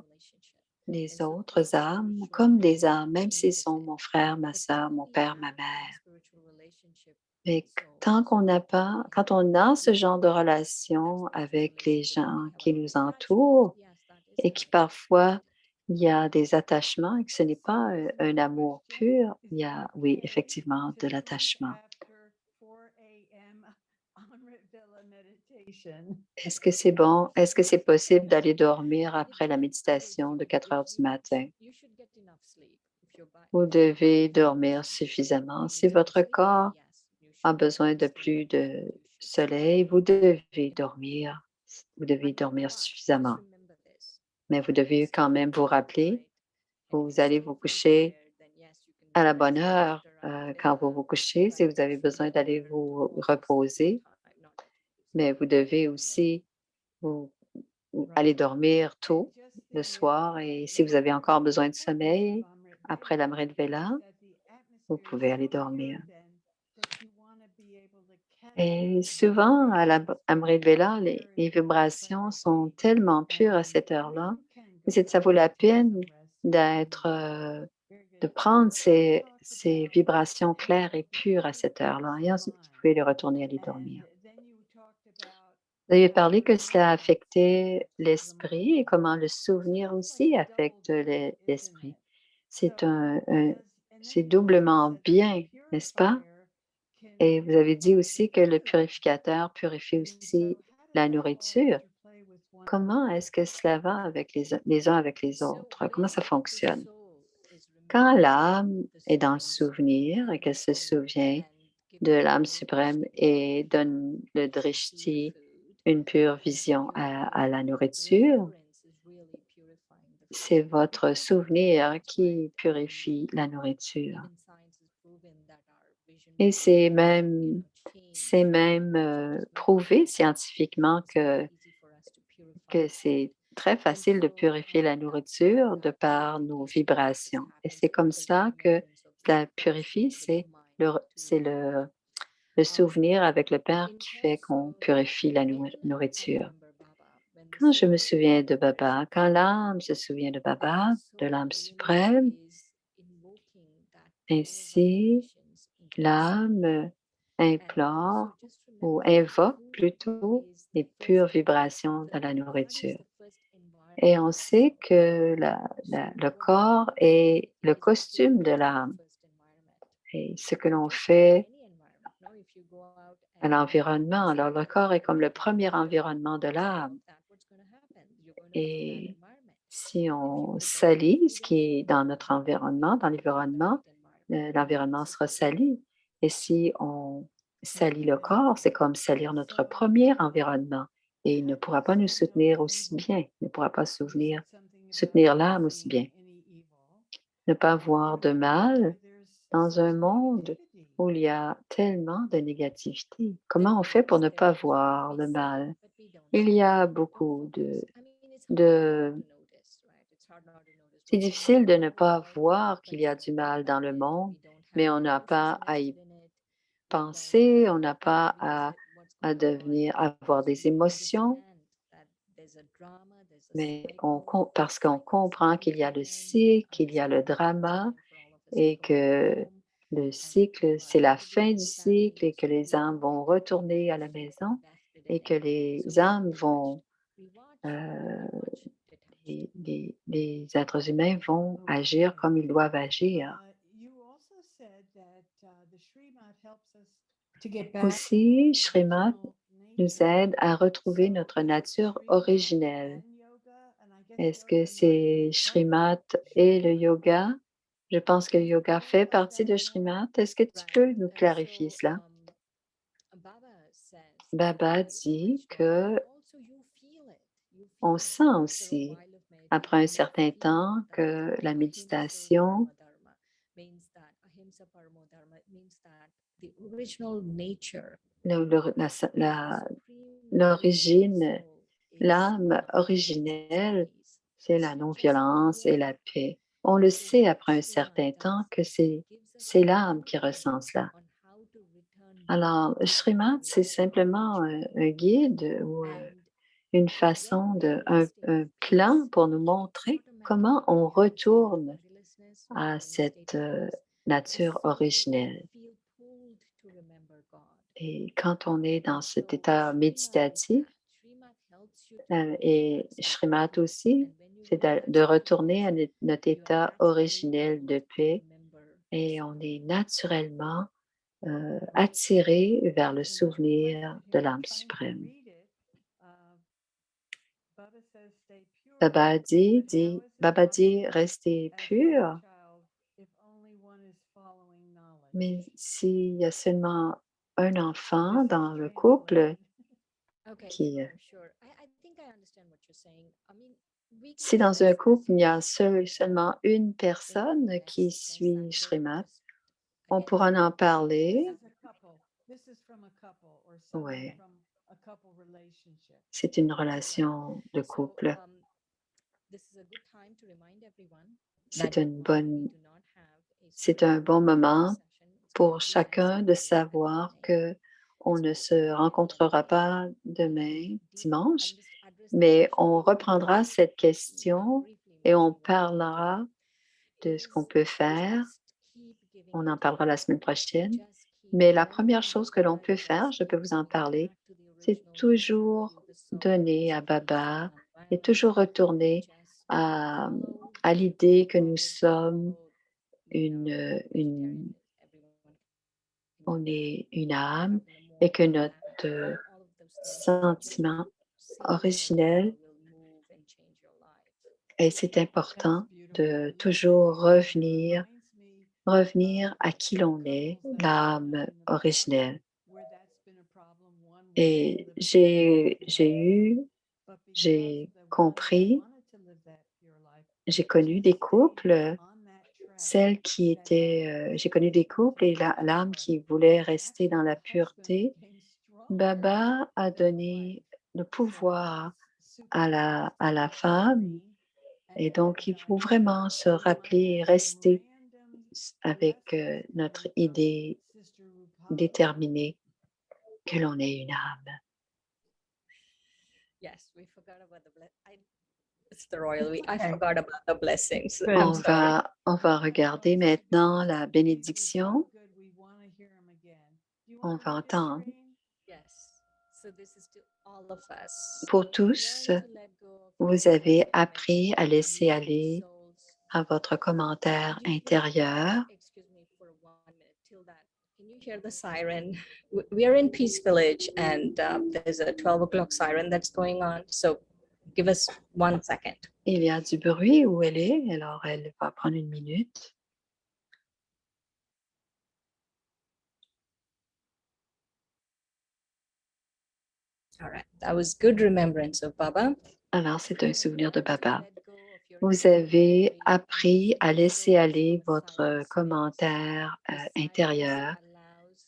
les autres âmes comme des âmes, même s'ils sont mon frère, ma soeur, mon père, ma mère. Mais quand on a ce genre de relation avec les gens qui nous entourent et qui parfois il y a des attachements et que ce n'est pas un amour pur, il y a, oui, effectivement, de l'attachement. Est-ce que c'est bon? Est-ce que c'est possible d'aller dormir après la méditation de 4 heures du matin? Vous devez dormir suffisamment. Si votre corps a besoin de plus de soleil, vous devez dormir. Vous devez dormir suffisamment. Mais vous devez quand même vous rappeler, vous allez vous coucher à la bonne heure quand vous vous couchez, si vous avez besoin d'aller vous reposer. Mais vous devez aussi vous aller dormir tôt le soir et si vous avez encore besoin de sommeil après l'Amrit Vela, vous pouvez aller dormir. Et souvent, à l'Amrit Vela, les vibrations sont tellement pures à cette heure-là que ça vaut la peine de prendre ces vibrations claires et pures à cette heure-là. Et ensuite, vous pouvez les retourner aller dormir. Vous avez parlé que cela affectait l'esprit et comment le souvenir aussi affecte l'esprit. C'est doublement bien, n'est-ce pas? Et vous avez dit aussi que le purificateur purifie aussi la nourriture. Comment est-ce que cela va avec les uns avec les autres? Comment ça fonctionne? Quand l'âme est dans le souvenir et qu'elle se souvient de l'âme suprême et donne le drishti, une pure vision à la nourriture, c'est votre souvenir qui purifie la nourriture. Et c'est même prouvé scientifiquement que c'est très facile de purifier la nourriture de par nos vibrations. Et c'est comme ça que la purifie, c'est le souvenir avec le Père qui fait qu'on purifie la nourriture. Quand je me souviens de Baba, quand l'âme se souvient de Baba, de l'âme suprême, ainsi l'âme implore ou invoque plutôt les pures vibrations de la nourriture. Et on sait que le corps est le costume de l'âme. Et ce que l'on fait à l'environnement, alors le corps est comme le premier environnement de l'âme. Et si on salit ce qui est dans notre environnement, dans l'environnement, l'environnement sera sali. Et si on salit le corps, c'est comme salir notre premier environnement. Et il ne pourra pas nous soutenir aussi bien, il ne pourra pas soutenir l'âme aussi bien. Ne pas voir de mal dans un monde où il y a tellement de négativité. Comment on fait pour ne pas voir le mal? Il y a beaucoup de c'est difficile de ne pas voir qu'il y a du mal dans le monde, mais on n'a pas à y penser, on n'a pas à avoir des émotions, mais parce qu'on comprend qu'il y a le cycle, qu'il y a le drama et que le cycle, c'est la fin du cycle et que les âmes vont retourner à la maison et que les âmes vont, euh, les êtres humains vont agir comme ils doivent agir. Aussi, Shrimat nous aide à retrouver notre nature originelle. Est-ce que c'est Shrimat et le yoga? Je pense que le yoga fait partie de Shrimat. Est-ce que tu peux nous clarifier cela? Baba dit que on sent aussi, après un certain temps, que la méditation, l'origine, l'âme originelle, c'est la non-violence et la paix. On le sait après un certain temps que c'est l'âme qui ressent cela. Alors, Shrimad, c'est simplement un guide ou une façon un plan pour nous montrer comment on retourne à cette nature originelle. Et quand on est dans cet état méditatif, et Shrimat aussi, c'est de retourner à notre état originel de paix et on est naturellement attiré vers le souvenir de l'âme suprême. Baba dit, restez pur, mais s'il y a seulement un enfant dans le couple qui, si dans un couple, il y a seulement une personne qui suit Shrimat, on pourra en parler. Oui, c'est une relation de couple. C'est un bon moment pour chacun de savoir que on ne se rencontrera pas demain, dimanche, mais on reprendra cette question et on parlera de ce qu'on peut faire. On en parlera la semaine prochaine. Mais la première chose que l'on peut faire, je peux vous en parler, c'est toujours donner à Baba et toujours retourner à, à l'idée que nous sommes on est une âme et que notre sentiment originel, et c'est important de toujours revenir à qui l'on est, l'âme originelle. Et j'ai compris, j'ai connu des couples, j'ai connu des couples et l'âme qui voulait rester dans la pureté. Baba a donné le pouvoir à la femme et donc il faut vraiment se rappeler et rester avec notre idée déterminée que l'on est une âme. Yes, we forgot about it's the royal we. I Okay. forgot about the blessings. Good. On va regarder maintenant la bénédiction. On va entendre. Yes. So this is to all of us. Pour tous, vous avez appris à laisser aller à votre commentaire intérieur. Excuse me for 1 minute till that. Can you hear the siren? We are in Peace Village and there's a 12 o'clock siren that's going on. So give us 1 second. Il y a du bruit où elle est, alors elle va prendre 1 minute. All right. That was good remembrance of Baba. Alors, c'est un souvenir de Baba. Vous avez appris à laisser aller votre commentaire intérieur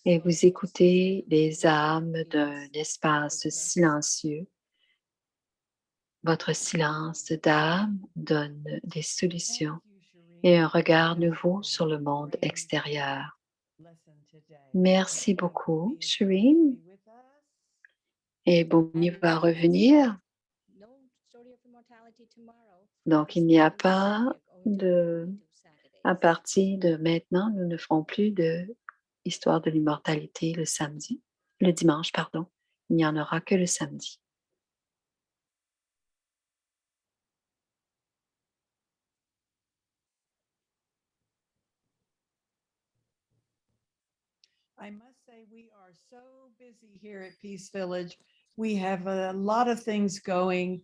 et vous écoutez les âmes d'un espace silencieux. Votre silence d'âme donne des solutions et un regard nouveau sur le monde extérieur. Merci beaucoup, Shireen. Et Bhumi va revenir. Donc, il n'y a pas à partir de maintenant, nous ne ferons plus de histoire de l'immortalité le dimanche, pardon. Il n'y en aura que le samedi. I must say we are so busy here at Peace Village. We have a lot of things going,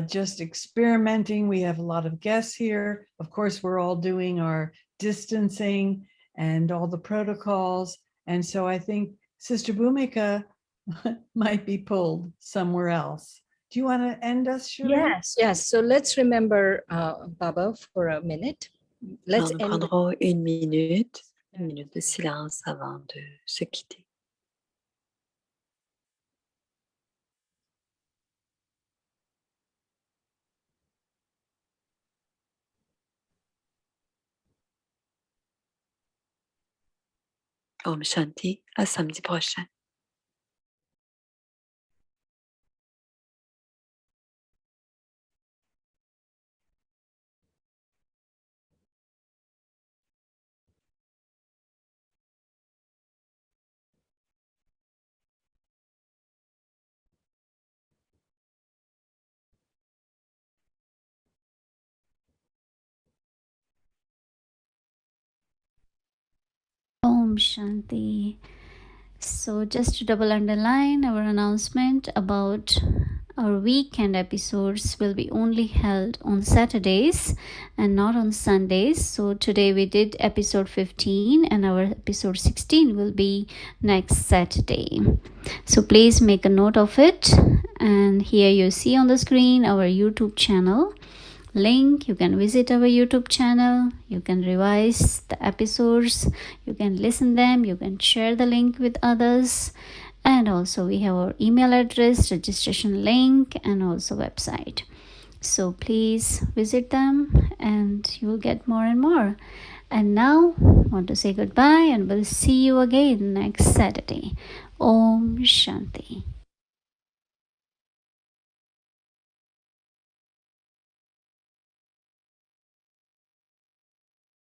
just experimenting. We have a lot of guests here. Of course, we're all doing our distancing and all the protocols. And so I think Sister Bhumika might be pulled somewhere else. Do you want to end us, Shireen? Yes. So let's remember Baba for a minute. Let's Alors, nous end. prendrons 1 minute de silence avant de se quitter. Om Shanti, à samedi prochain. Om Shanti. So, just to double underline, our announcement about our weekend episodes will be only held on Saturdays and not on Sundays. So, today we did episode 15 and our episode 16 will be next Saturday. So, please make a note of it. And here you see on the screen our YouTube channel link. You can visit our YouTube channel, you can revise the episodes, you can listen them, you can share the link with others, and also we have our email address, registration link, and also website. So please visit them and you will get more and more. And now I want to say goodbye and we'll see you again next Saturday. Om Shanti.